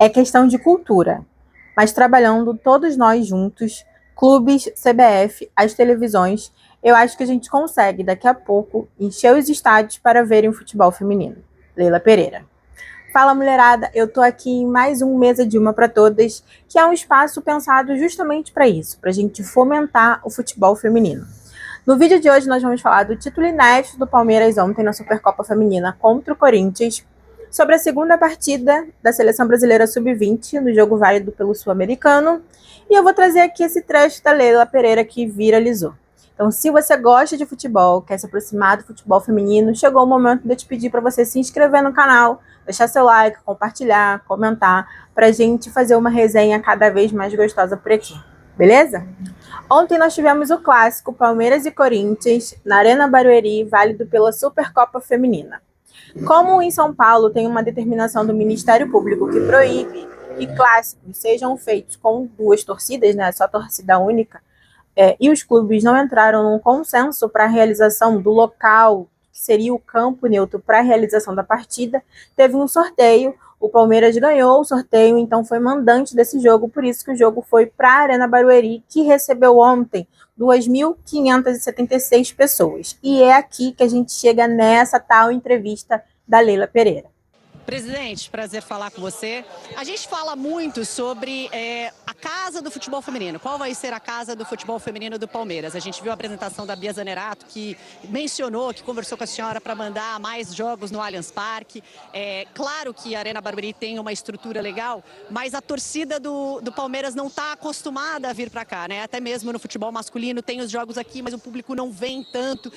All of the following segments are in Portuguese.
É questão de cultura, mas trabalhando todos nós juntos, clubes, CBF, as televisões, eu acho que a gente consegue, daqui a pouco, encher os estádios para verem o futebol feminino. Leila Pereira. Fala, mulherada, eu tô aqui em mais um Mesa de Uma para Todas, que é um espaço pensado justamente para isso, para a gente fomentar o futebol feminino. No vídeo de hoje nós vamos falar do título inédito do Palmeiras ontem na Supercopa Feminina contra o Corinthians, sobre a segunda partida da Seleção Brasileira Sub-20 no jogo válido pelo Sul-Americano, e eu vou trazer aqui esse trecho da Leila Pereira que viralizou. Então, se você gosta de futebol, quer se aproximar do futebol feminino, chegou o momento de eu te pedir para você se inscrever no canal, deixar seu like, compartilhar, comentar, para a gente fazer uma resenha cada vez mais gostosa por aqui, beleza? Ontem nós tivemos o clássico Palmeiras e Corinthians na Arena Barueri, válido pela Supercopa Feminina. Como em São Paulo tem uma determinação do Ministério Público que proíbe que clássicos sejam feitos com duas torcidas, né, só torcida única, e os clubes não entraram num consenso para a realização do local, que seria o campo neutro para a realização da partida, teve um sorteio, o Palmeiras ganhou o sorteio, então foi mandante desse jogo, por isso que o jogo foi para a Arena Barueri, que recebeu ontem 2.576 pessoas. E é aqui que a gente chega nessa tal entrevista da Leila Pereira. Presidente, prazer falar com você. A gente fala muito sobre a casa do futebol feminino. Qual vai ser a casa do futebol feminino do Palmeiras? A gente viu a apresentação da Bia Zanerato, que mencionou, que conversou com a senhora para mandar mais jogos no Allianz Parque. Claro que a Arena Barueri tem uma estrutura legal, mas a torcida do Palmeiras não está acostumada a vir para cá, né? Até mesmo no futebol masculino tem os jogos aqui, mas o público não vem tanto.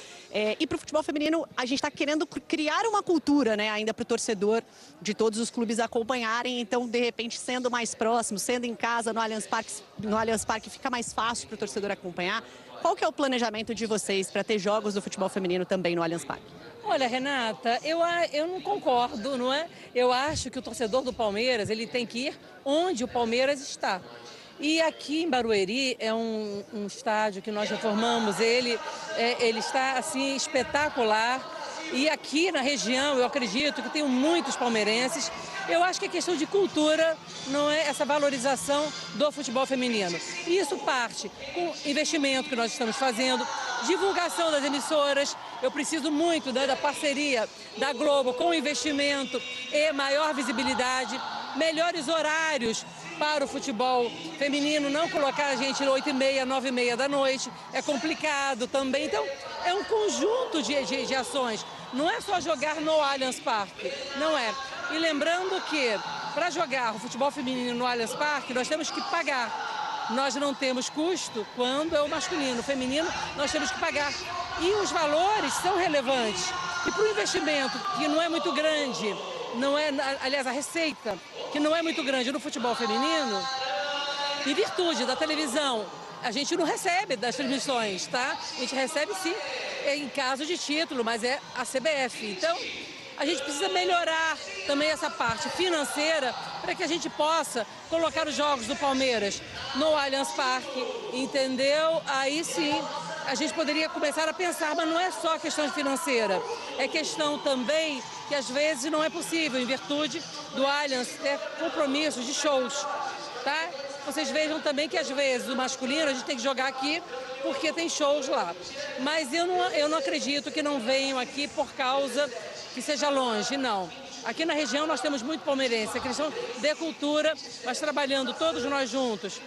E para o futebol feminino, a gente está querendo criar uma cultura, né, ainda para o torcedor, de todos os clubes acompanharem, então de repente sendo mais próximo, sendo em casa no Allianz Parque fica mais fácil para o torcedor acompanhar. Qual que é o planejamento de vocês para ter jogos do futebol feminino também no Allianz Parque? Olha, Renata, eu não concordo, não é? Eu acho que o torcedor do Palmeiras, ele tem que ir onde o Palmeiras está. E aqui em Barueri é um estádio que nós reformamos, ele está assim espetacular. E aqui na região, eu acredito que tem muitos palmeirenses. Eu acho que é questão de cultura, não é essa valorização do futebol feminino. E isso parte com investimento que nós estamos fazendo, divulgação das emissoras. Eu preciso muito, né, da parceria da Globo com investimento e maior visibilidade, melhores horários para o futebol feminino, não colocar a gente 8h30, 9h30 da noite, é complicado também. Então, é um conjunto de ações, não é só jogar no Allianz Parque, não é. E lembrando que, para jogar o futebol feminino no Allianz Parque, nós temos que pagar. Nós não temos custo quando é o masculino. O feminino, nós temos que pagar. E os valores são relevantes. E para o investimento, que não é muito grande, não é, aliás, a receita, que não é muito grande no futebol feminino, em virtude da televisão, a gente não recebe das transmissões, tá? A gente recebe sim em caso de título, mas é a CBF. Então, a gente precisa melhorar também essa parte financeira para que a gente possa colocar os jogos do Palmeiras no Allianz Parque, entendeu? Aí sim a gente poderia começar a pensar, mas não é só questão financeira, é questão também que às vezes não é possível, em virtude do Allianz ter compromissos de shows, tá? Vocês vejam também que às vezes o masculino a gente tem que jogar aqui porque tem shows lá. Mas eu não acredito que não venham aqui por causa que seja longe, não. Aqui na região nós temos muito palmeirense, a questão de cultura, mas trabalhando todos nós juntos,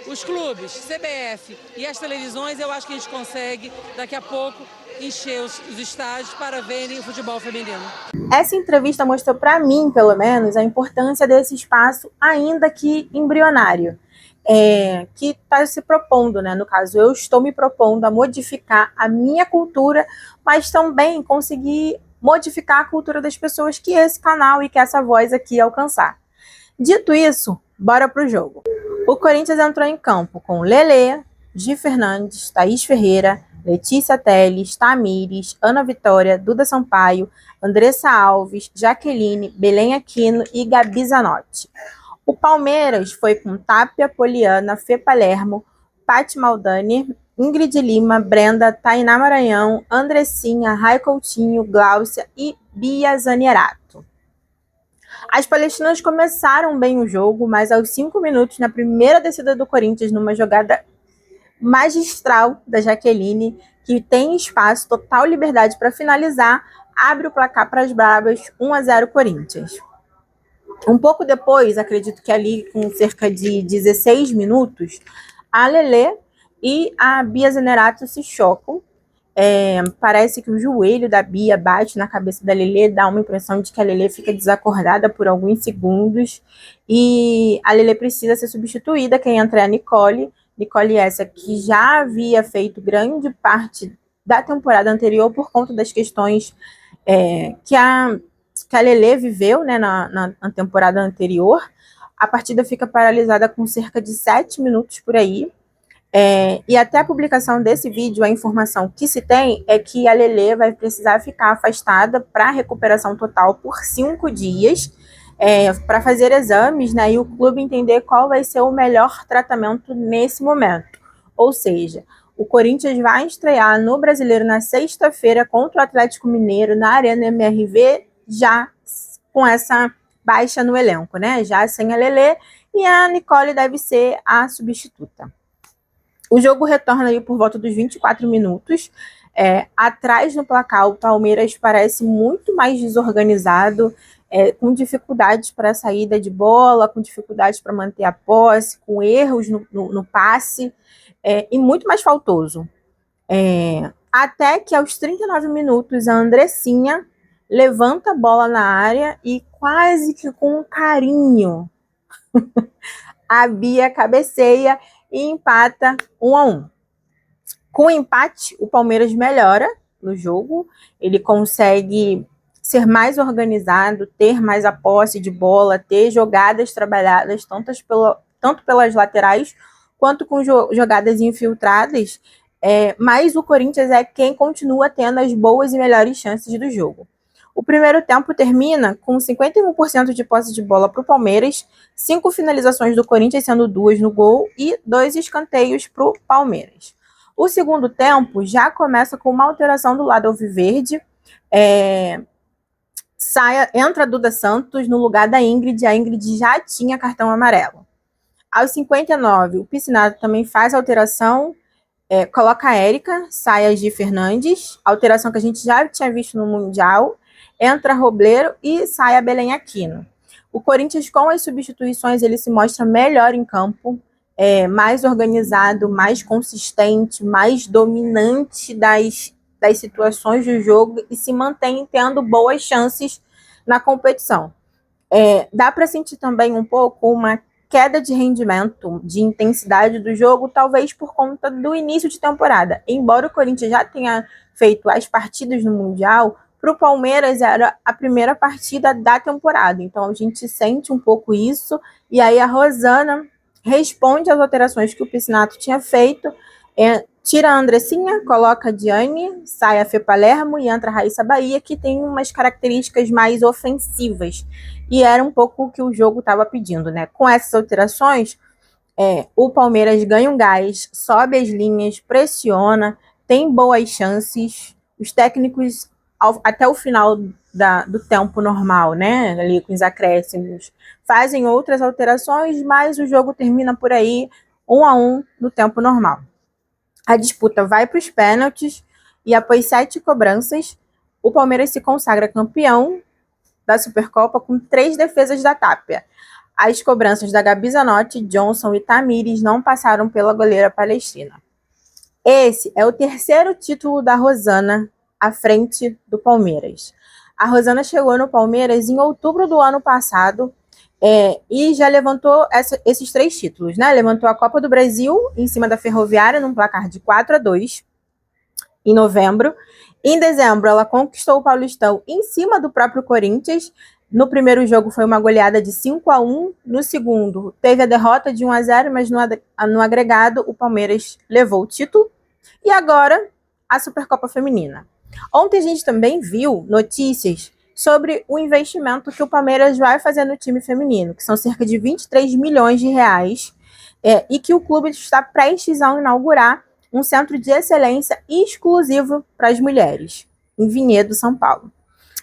os clubes, CBF e as televisões, eu acho que a gente consegue, daqui a pouco, encher os estádios para verem o futebol feminino. Essa entrevista mostrou para mim, pelo menos, a importância desse espaço, ainda que embrionário, que está se propondo, né? No caso, eu estou me propondo a modificar a minha cultura, mas também conseguir modificar a cultura das pessoas que esse canal e que essa voz aqui alcançar. Dito isso, bora pro jogo. O Corinthians entrou em campo com Lelê, Gi Fernandes, Thaís Ferreira, Letícia Teles, Tamires, Ana Vitória, Duda Sampaio, Andressa Alves, Jaqueline, Belém Aquino e Gabi Zanotti. O Palmeiras foi com Tapia, Poliana, Fê Palermo, Paty Maldani, Ingrid Lima, Brenda, Tainá Maranhão, Andressinha, Rai Coutinho, Gláucia e Bia Zanerato. As palestinas começaram bem o jogo, mas aos 5 minutos, na primeira descida do Corinthians, numa jogada magistral da Jaqueline, que tem espaço, total liberdade para finalizar, abre o placar para as Brabas, 1-0 Corinthians. Um pouco depois, acredito que ali com cerca de 16 minutos, a Lelê e a Bia Zenerato se chocam. Parece que o joelho da Bia bate na cabeça da Lelê, dá uma impressão de que a Lelê fica desacordada por alguns segundos e a Lelê precisa ser substituída. Quem entra é a Nicole. Nicole essa que já havia feito grande parte da temporada anterior por conta das questões que a Lelê viveu, né, na temporada anterior. A partida fica paralisada com cerca de 7 minutos por aí. E até a publicação desse vídeo, a informação que se tem é que a Lelê vai precisar ficar afastada para recuperação total por 5 dias, para fazer exames, né, e o clube entender qual vai ser o melhor tratamento nesse momento. Ou seja, o Corinthians vai estrear no Brasileiro na sexta-feira contra o Atlético Mineiro na Arena MRV, já com essa baixa no elenco, né? Já sem a Lelê, e a Nicole deve ser a substituta. O jogo retorna aí por volta dos 24 minutos. Atrás no placar, o Palmeiras parece muito mais desorganizado, com dificuldades para a saída de bola, com dificuldades para manter a posse, com erros no passe, e muito mais faltoso. Até que aos 39 minutos, a Andressinha levanta a bola na área e quase que com um carinho a Bia cabeceia e empata 1-1. Com o empate, o Palmeiras melhora no jogo, ele consegue ser mais organizado, ter mais a posse de bola, ter jogadas trabalhadas, tanto pelas laterais quanto com jogadas infiltradas, mas o Corinthians é quem continua tendo as boas e melhores chances do jogo. O primeiro tempo termina com 51% de posse de bola para o Palmeiras, 5 finalizações do Corinthians, sendo 2 no gol, e 2 escanteios para o Palmeiras. O segundo tempo já começa com uma alteração do lado alviverde. Entra a Duda Santos no lugar da Ingrid. A Ingrid já tinha cartão amarelo. Aos 59, o Piscinato também faz a alteração, coloca a Érica, sai a Gi Fernandes, alteração que a gente já tinha visto no Mundial. Entra Robleiro e sai a Belém Aquino. O Corinthians, com as substituições, ele se mostra melhor em campo, mais organizado, mais consistente, mais dominante das situações do jogo e se mantém tendo boas chances na competição. Dá para sentir também um pouco uma queda de rendimento, de intensidade do jogo, talvez por conta do início de temporada. Embora o Corinthians já tenha feito as partidas no Mundial, para o Palmeiras era a primeira partida da temporada, então a gente sente um pouco isso, e aí a Rosana responde às alterações que o Piscinato tinha feito, tira a Andressinha, coloca a Diane, sai a Fê Palermo e entra a Raíssa Bahia, que tem umas características mais ofensivas, e era um pouco o que o jogo estava pedindo, né? Com essas alterações, o Palmeiras ganha um gás, sobe as linhas, pressiona, tem boas chances, os técnicos até o final do tempo normal, né, ali com os acréscimos, fazem outras alterações, mas o jogo termina por aí 1-1 no tempo normal. A disputa vai para os pênaltis e após 7 cobranças, o Palmeiras se consagra campeão da Supercopa com 3 defesas da Tapia. As cobranças da Gabi Zanotti, Johnson e Tamires não passaram pela goleira palestina. Esse é o terceiro título da Rosana à frente do Palmeiras. A Rosana chegou no Palmeiras em outubro do ano passado e já levantou esses 3 títulos, né? Levantou a Copa do Brasil em cima da Ferroviária num placar de 4-2 em novembro. Em dezembro, ela conquistou o Paulistão em cima do próprio Corinthians. No primeiro jogo foi uma goleada de 5-1. No segundo, teve a derrota de 1-0, mas no agregado, o Palmeiras levou o título. E agora, a Supercopa Feminina. Ontem a gente também viu notícias sobre o investimento que o Palmeiras vai fazer no time feminino, que são cerca de 23 milhões de reais, e que o clube está prestes a inaugurar um centro de excelência exclusivo para as mulheres, em Vinhedo, São Paulo.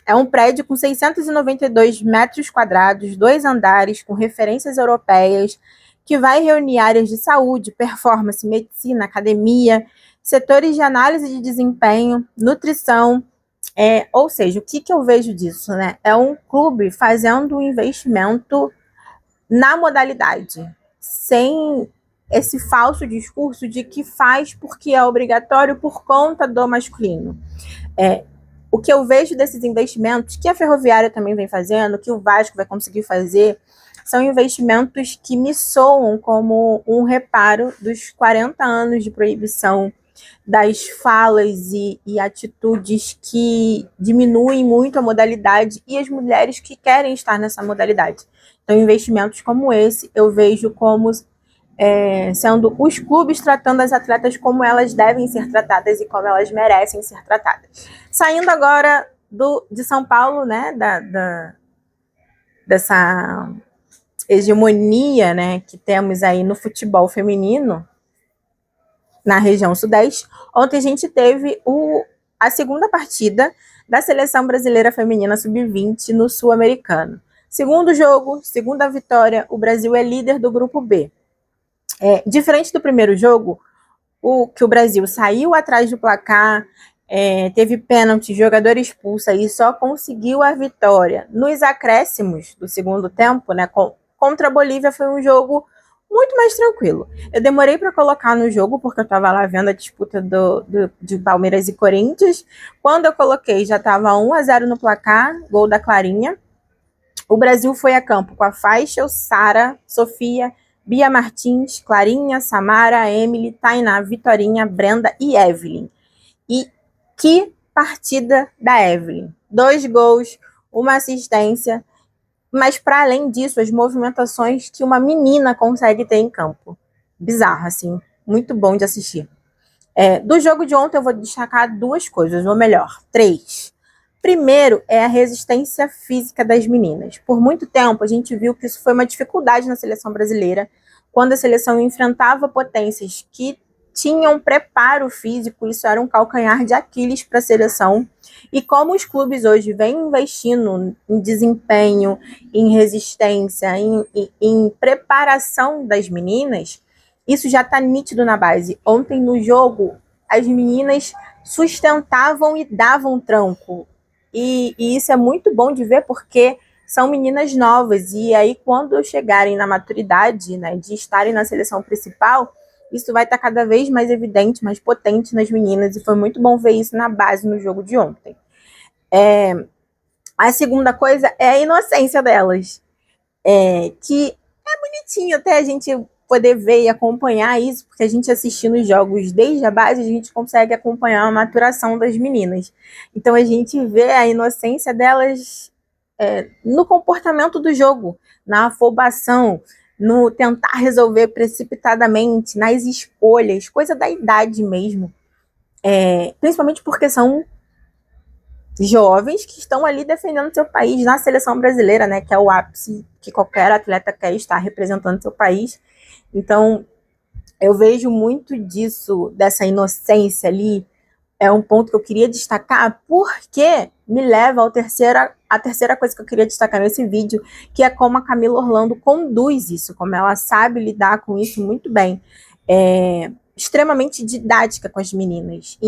É um prédio com 692 metros quadrados, 2 andares, com referências europeias, que vai reunir áreas de saúde, performance, medicina, academia, setores de análise de desempenho, nutrição. Ou seja, o que eu vejo disso, né? É um clube fazendo um investimento na modalidade, sem esse falso discurso de que faz porque é obrigatório por conta do masculino. O que eu vejo desses investimentos, que a Ferroviária também vem fazendo, que o Vasco vai conseguir fazer, são investimentos que me soam como um reparo dos 40 anos de proibição, das falas e atitudes que diminuem muito a modalidade e as mulheres que querem estar nessa modalidade. Então, investimentos como esse, eu vejo como sendo os clubes tratando as atletas como elas devem ser tratadas e como elas merecem ser tratadas. Saindo agora de São Paulo, né, dessa hegemonia, né, que temos aí no futebol feminino na região sudeste, ontem a gente teve a segunda partida da Seleção Brasileira Feminina Sub-20 no Sul-Americano. Segundo jogo, segunda vitória, o Brasil é líder do grupo B. Diferente do primeiro jogo, que o Brasil saiu atrás do placar, teve pênalti, jogador expulso e só conseguiu a vitória nos acréscimos do segundo tempo, né? Contra a Bolívia foi um jogo muito mais tranquilo. Eu demorei para colocar no jogo, porque eu estava lá vendo a disputa de Palmeiras e Corinthians. Quando eu coloquei, já estava 1-0 no placar, gol da Clarinha. O Brasil foi a campo com a Faixa, Sara, Sofia, Bia Martins, Clarinha, Samara, Emily, Tainá, Vitorinha, Brenda e Evelyn. E que partida da Evelyn. 2 gols, 1 assistência, mas para além disso, as movimentações que uma menina consegue ter em campo. Bizarro, assim, muito bom de assistir. Do jogo de ontem eu vou destacar 2 coisas, ou melhor, 3. Primeiro é a resistência física das meninas. Por muito tempo a gente viu que isso foi uma dificuldade na seleção brasileira, quando a seleção enfrentava potências que tinham preparo físico, isso era um calcanhar de Aquiles para a seleção. E como os clubes hoje vêm investindo em desempenho, em resistência, em preparação das meninas, isso já está nítido na base. Ontem no jogo, as meninas sustentavam e davam tranco. E isso é muito bom de ver, porque são meninas novas, e aí quando chegarem na maturidade, né, de estarem na seleção principal, isso vai estar cada vez mais evidente, mais potente nas meninas, e foi muito bom ver isso na base no jogo de ontem. A segunda coisa é a inocência delas, que é bonitinho até a gente poder ver e acompanhar isso, porque a gente assistindo os jogos desde a base, a gente consegue acompanhar a maturação das meninas. Então a gente vê a inocência delas no comportamento do jogo, na afobação, no tentar resolver precipitadamente, nas escolhas, coisa da idade mesmo. Principalmente porque são jovens que estão ali defendendo seu país na seleção brasileira, né, que é o ápice que qualquer atleta quer estar representando seu país. Então, eu vejo muito disso, dessa inocência ali, é um ponto que eu queria destacar, porque me leva à terceira coisa que eu queria destacar nesse vídeo, que é como a Camila Orlando conduz isso, como ela sabe lidar com isso muito bem. Extremamente didática com as meninas.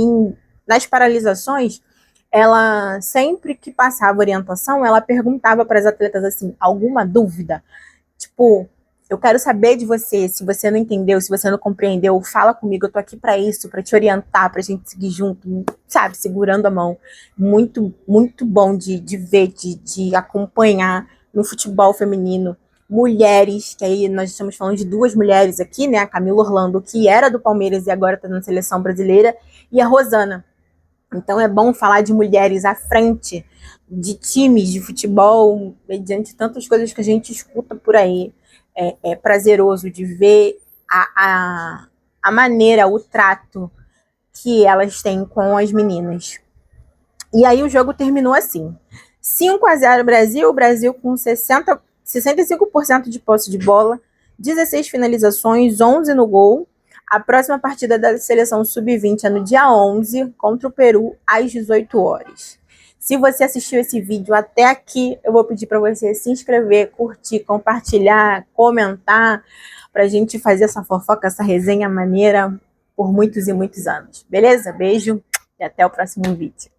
Nas paralisações, ela, sempre que passava orientação, ela perguntava para as atletas assim, alguma dúvida? Tipo, eu quero saber de você, se você não entendeu, se você não compreendeu, fala comigo, eu tô aqui para isso, para te orientar, pra gente seguir junto, sabe, segurando a mão. Muito, muito bom de ver, de acompanhar no futebol feminino. Mulheres, que aí nós estamos falando de 2 mulheres aqui, né, a Camila Orlando, que era do Palmeiras e agora tá na seleção brasileira, e a Rosana. Então é bom falar de mulheres à frente de times de futebol, mediante tantas coisas que a gente escuta por aí. É prazeroso de ver a maneira, o trato que elas têm com as meninas. E aí o jogo terminou assim. 5-0 Brasil, o Brasil com 65% de posse de bola, 16 finalizações, 11 no gol. A próxima partida da seleção sub-20 é no dia 11, contra o Peru, às 18 horas. Se você assistiu esse vídeo até aqui, eu vou pedir para você se inscrever, curtir, compartilhar, comentar, para a gente fazer essa fofoca, essa resenha maneira por muitos e muitos anos. Beleza? Beijo e até o próximo vídeo.